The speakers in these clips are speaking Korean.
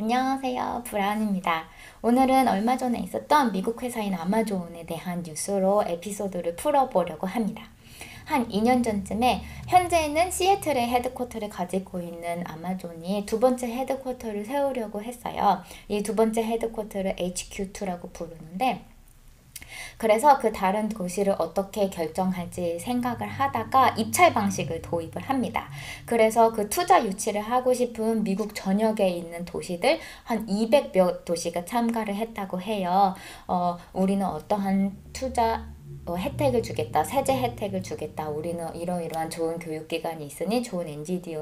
안녕하세요. 브라운입니다. 오늘은 얼마 전에 있었던 미국 회사인 아마존에 대한 뉴스로 에피소드를 풀어보려고 합니다. 한 2년 전쯤에 현재는 시애틀에 헤드쿼터를 가지고 있는 아마존이 두 번째 헤드쿼터를 세우려고 했어요. 이 두 번째 헤드쿼터를 HQ2라고 부르는데 그래서 그 다른 도시를 어떻게 결정할지 생각을 하다가 입찰 방식을 도입을 합니다. 그래서 그 투자 유치를 하고 싶은 미국 전역에 있는 도시들 한 200몇 도시가 참가를 했다고 해요. 우리는 어떠한 투자 혜택을 주겠다, 세제 혜택을 주겠다, 우리는 이러이러한 좋은 교육기관이 있으니 좋은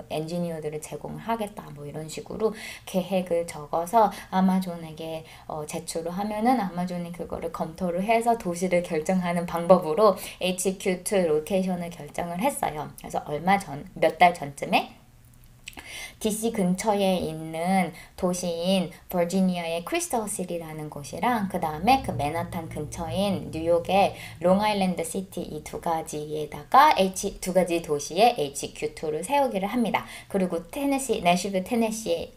엔지니어들을 제공을 하겠다, 뭐 이런 식으로 계획을 적어서 아마존에게 제출을 하면은 아마존이 그거를 검토를 해서 도시를 결정하는 방법으로 HQ2 로케이션을 결정을 했어요. 그래서 몇 달 전쯤에 DC 근처에 있는 도시인 버지니아의 크리스털시티라는 곳이랑 그 다음에 그 맨하탄 근처인 뉴욕의 롱아일랜드 시티 이 두 가지에다가 두 가지 도시에 HQ2를 세우기를 합니다. 그리고 내슈빌 테네시에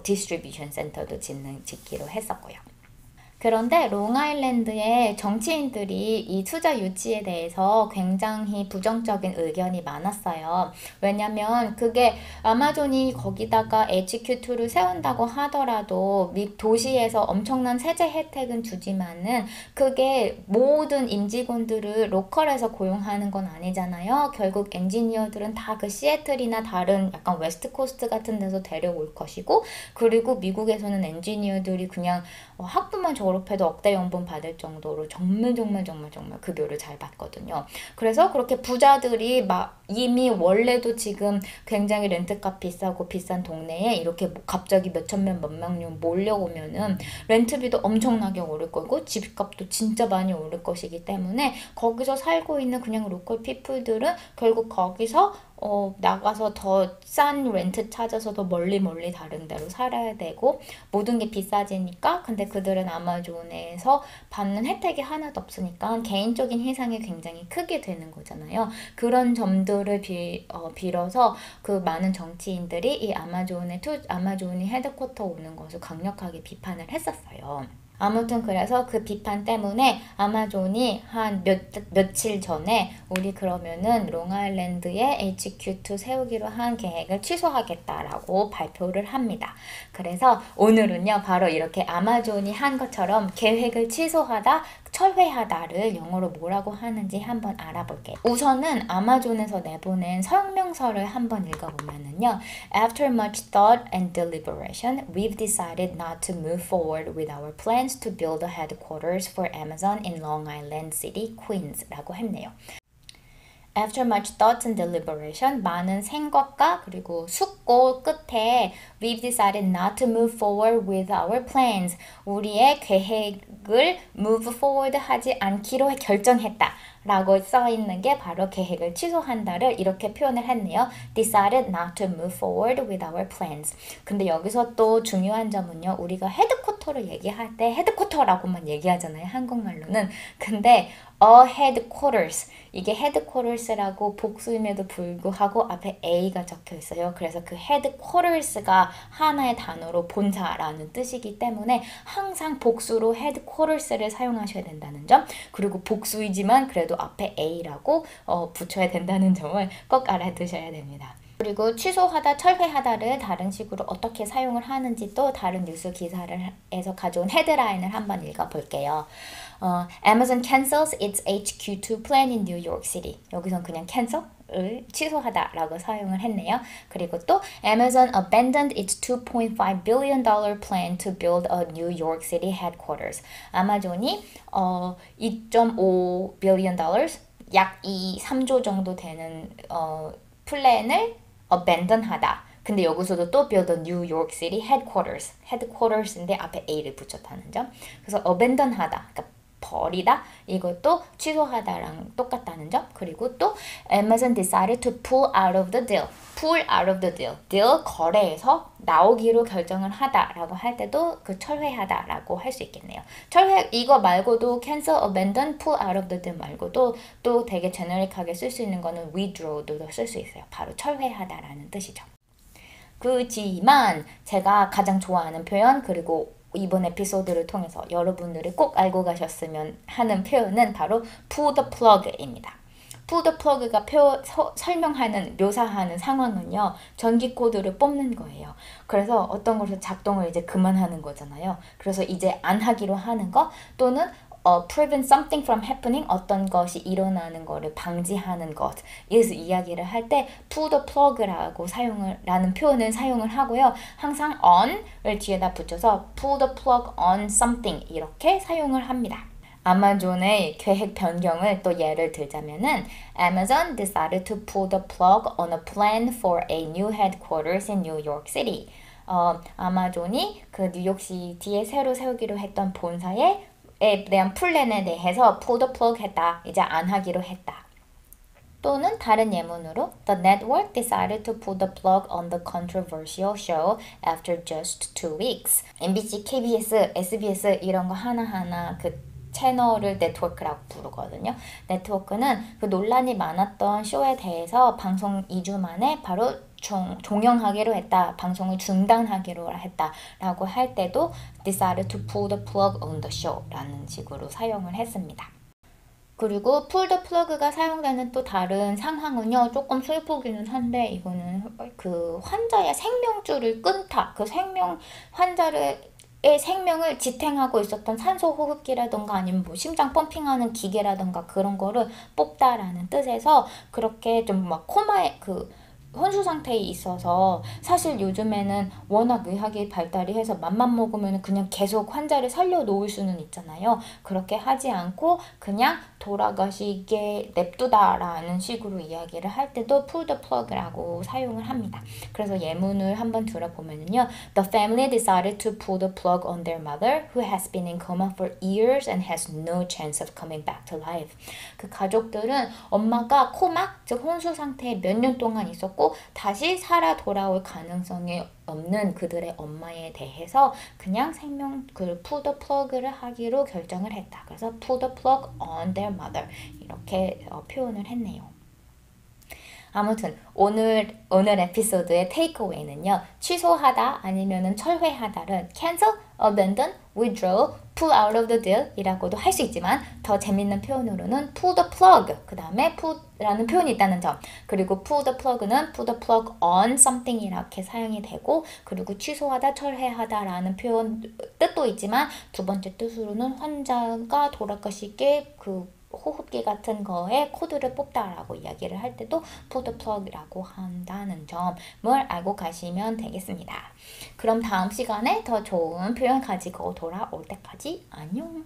디스트리뷰션 센터도 짓기로 했었고요. 그런데 롱아일랜드의 정치인들이 이 투자 유치에 대해서 굉장히 부정적인 의견이 많았어요. 왜냐면 그게 아마존이 거기다가 HQ2를 세운다고 하더라도 도시에서 엄청난 세제 혜택은 주지만은 그게 모든 임직원들을 로컬에서 고용하는 건 아니잖아요. 결국 엔지니어들은 다 그 시애틀이나 다른 약간 웨스트 코스트 같은 데서 데려올 것이고, 그리고 미국에서는 엔지니어들이 그냥 학부만 졸업해도 억대 연봉 받을 정도로 정말 급여를 잘 받거든요. 그래서 그렇게 부자들이 막 이미 원래도 지금 굉장히 렌트값 비싸고 비싼 동네에 이렇게 갑자기 몇천명 몇만 명 몰려오면은 렌트비도 엄청나게 오를 거고 집값도 진짜 많이 오를 것이기 때문에 거기서 살고 있는 그냥 로컬 피플들은 결국 거기서 나가서 더 싼 렌트 찾아서 더 멀리 다른 데로 살아야 되고 모든 게 비싸지니까, 근데 그들은 아마존에서 받는 혜택이 하나도 없으니까 개인적인 희생이 굉장히 크게 되는 거잖아요. 그런 점들을 빌어서 그 많은 정치인들이 이 아마존이 헤드쿼터 오는 것을 강력하게 비판을 했었어요. 아무튼 그래서 그 비판 때문에 아마존이 한 며칠 전에 우리 그러면은 롱아일랜드에 HQ2 세우기로 한 계획을 취소하겠다라고 발표를 합니다. 그래서 오늘은요, 바로 이렇게 아마존이 한 것처럼 계획을 취소하다, 철회하다를 영어로 뭐라고 하는지 한번 알아볼게요. 우선은 아마존에서 내보낸 성명서를 한번 읽어보면은요. After much thought and deliberation, we've decided not to move forward with our plans to build a headquarters for Amazon in Long Island City, Queens 라고 했네요. After much thought and deliberation, 많은 생각과 그리고 숙고 끝에 we've decided not to move forward with our plans. 우리의 계획을 move forward 하지 않기로 결정했다 라고 써있는 게 바로 계획을 취소한다를 이렇게 표현을 했네요. Decided not to move forward with our plans. 근데 여기서 또 중요한 점은요. 우리가 헤드쿼터를 얘기할 때 헤드쿼터라고만 얘기하잖아요. 한국말로는. 근데 a headquarters. 이게 headquarters라고 복수임에도 불구하고 앞에 A가 적혀 있어요. 그래서 그 headquarters가 하나의 단어로 본사라는 뜻이기 때문에 항상 복수로 headquarters를 사용하셔야 된다는 점, 그리고 복수이지만 그래도 앞에 A라고 붙여야 된다는 점을 꼭 알아두셔야 됩니다. 그리고 취소하다, 철회하다를 다른 식으로 어떻게 사용을 하는지 또 다른 뉴스 기사에서 가져온 헤드라인을 한번 읽어볼게요. Amazon cancels its HQ2 plan in New York City. 여기선 그냥 cancel을 취소하다라고 사용을 했네요. 그리고 또 Amazon abandoned its $2.5 billion plan to build a New York City headquarters. 아마존이 $2.5 billion, 약 3조 정도 되는 플랜을 abandon하다. 근데 여기서도 또 build a New York City headquarters인데 앞에 A를 붙였다는 점. 그래서 abandon하다, 그러니까 버리다, 이것도 취소하다랑 똑같다는 점. 그리고 또 Amazon decided to pull out of the deal. pull out of the deal. deal 거래에서 나오기로 결정을 하다라고 할 때도 그 철회하다라고 할 수 있겠네요. 이거 말고도 cancel, abandon, pull out of the deal 말고도 또 되게 제너릭하게 쓸 수 있는 거는 withdraw도 쓸 수 있어요. 바로 철회하다라는 뜻이죠. 그지만 제가 가장 좋아하는 표현 그리고 이번 에피소드를 통해서 여러분들이 꼭 알고 가셨으면 하는 표현은 바로 pull the plug입니다. pull the plug가 설명하는, 묘사하는 상황은요, 전기 코드를 뽑는 거예요. 그래서 어떤 것을 작동을 이제 그만하는 거잖아요. 그래서 이제 안 하기로 하는 거 또는 prevent something from happening, 어떤 것이 일어나는 거를 방지하는 것. 이래서 이야기를 할 때 pull the plug라고 라는 표현을 사용을 하고요. 항상 on을 뒤에다 붙여서 pull the plug on something 이렇게 사용을 합니다. 아마존의 계획 변경을 또 예를 들자면은 Amazon decided to pull the plug on a plan for a new headquarters in New York City. 아마존이 그 뉴욕시티에 새로 세우기로 했던 본사에 대한 플랜에 대해서 pull the plug 했다. 이제 안 하기로 했다. 또는 다른 예문으로 The network decided to pull the plug on the controversial show after just 2 weeks. MBC, KBS, SBS 이런 거 하나하나 그 채널을 네트워크라고 부르거든요. 네트워크는 그 논란이 많았던 쇼에 대해서 방송 2주 만에 바로 종영하기로 했다. 방송을 중단하기로 했다라고 할 때도 decided to pull the plug on the show라는 식으로 사용을 했습니다. 그리고 pull the plug가 사용되는 또 다른 상황은요, 조금 슬프기는 한데 이거는 그 환자의 생명줄을 끊다. 그 환자의 생명을 지탱하고 있었던 산소 호흡기라던가 아니면 뭐 심장 펌핑하는 기계라던가 그런 거를 뽑다라는 뜻에서 그렇게 좀 막 코마에 혼수 상태에 있어서 사실 요즘에는 워낙 의학이 발달이 해서 맘만 먹으면 그냥 계속 환자를 살려놓을 수는 있잖아요. 그렇게 하지 않고 그냥 돌아가시게 냅두다라는 식으로 이야기를 할 때도 pull the plug라고 사용을 합니다. 그래서 예문을 한번 들어보면요. The family decided to pull the plug on their mother who has been in coma for years and has no chance of coming back to life. 그 가족들은 엄마가 코마, 즉 혼수 상태에 몇 년 동안 있었고 다시 살아 돌아올 가능성이 없는 그들의 엄마에 대해서 그냥 pull the plug를 하기로 결정을 했다. 그래서 pull the plug on their mother 이렇게 표현을 했네요. 아무튼 오늘 에피소드의 테이크어웨이는요. 취소하다 아니면은 철회하다를 cancel, abandon, withdraw, pull out of the deal 이라고도 할 수 있지만 더 재밌는 표현으로는 pull the plug, 그 다음에 pull라는 표현이 있다는 점, 그리고 pull the plug는 pull the plug on something 이렇게 사용이 되고, 그리고 취소하다, 철회하다라는 표현 뜻도 있지만 두 번째 뜻으로는 환자가 돌아가시게 호흡기 같은 거에 코드를 뽑다라고 이야기를 할 때도 pull the plug이라고 한다는 점을 알고 가시면 되겠습니다. 그럼 다음 시간에 더 좋은 표현 가지고 돌아올 때까지 안녕!